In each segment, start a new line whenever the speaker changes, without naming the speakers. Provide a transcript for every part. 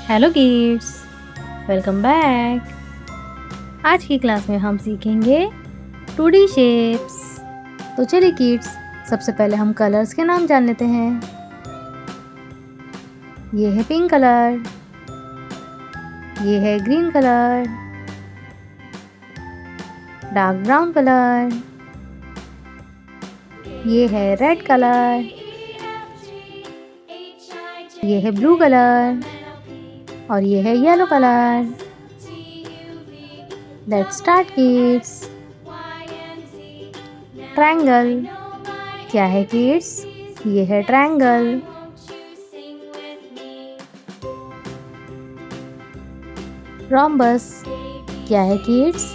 Hello kids, welcome back. आज की class में हम सीखेंगे 2D शेप्स। तो चलिए किड्स, सबसे पहले हम कलर्स के नाम जान लेते हैं। ये है पिंक कलर, ये है green colour, dark brown colour, ये है रेड कलर, ये है ब्लू कलर और ये है yellow colour. Let's start kids. Triangle क्या है किड्स? ये है ट्रायंगल। रॉम्बस क्या है किड्स?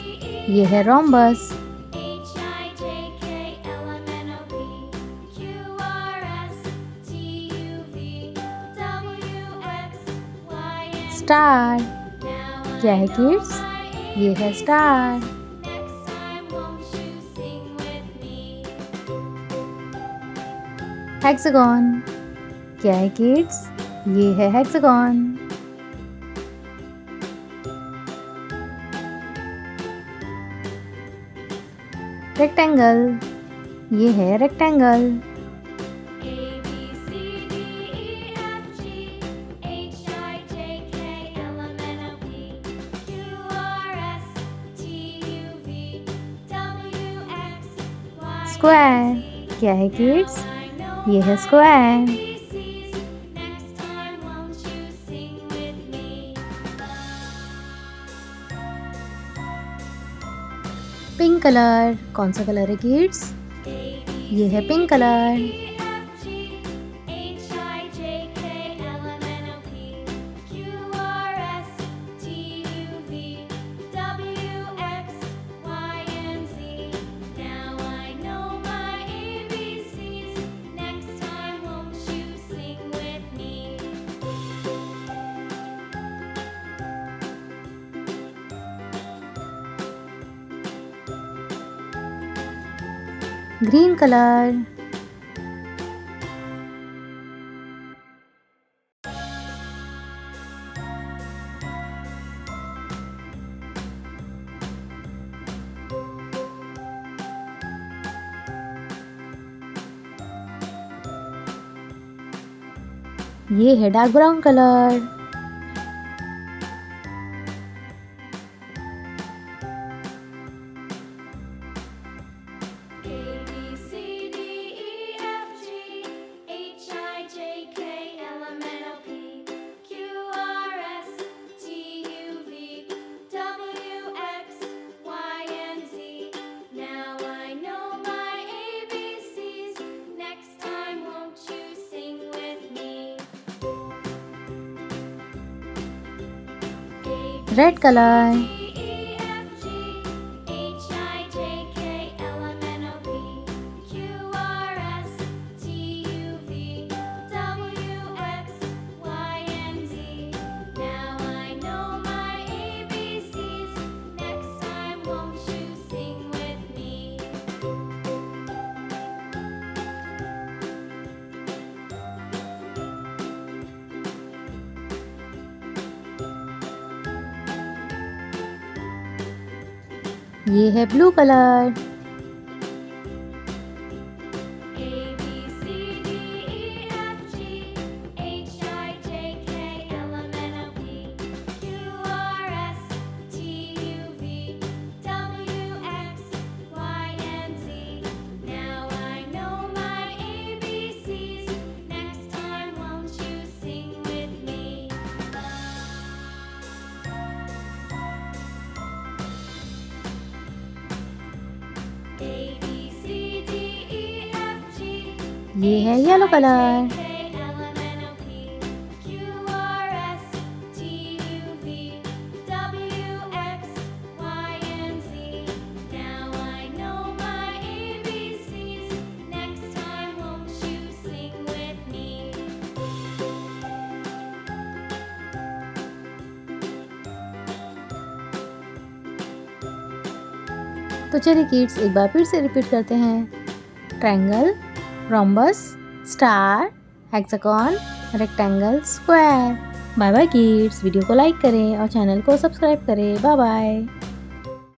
ये है रॉम्बस। स्टार क्या है किड्स? ये है स्टार। हेक्सागन क्या है किड्स? ये है हेक्सागन। रेक्टेंगल ये है रेक्टेंगल। स्क्वायर क्या है किड्स? ये है स्क्वायर। पिंक कलर कौन सा कलर है किड्स? ये है पिंक कलर। ग्रीन कलर, ये है dark brown colour. Red colour, ये है ब्लू कलर। ये है येलो कलर। तो चलिए किड्स, एक बार फिर से रिपीट करते हैं। Triangle, rhombus, star, hexagon, rectangle, square. Bye bye kids, video को लाइक करें और चैनल को सब्सक्राइब करें। Bye bye.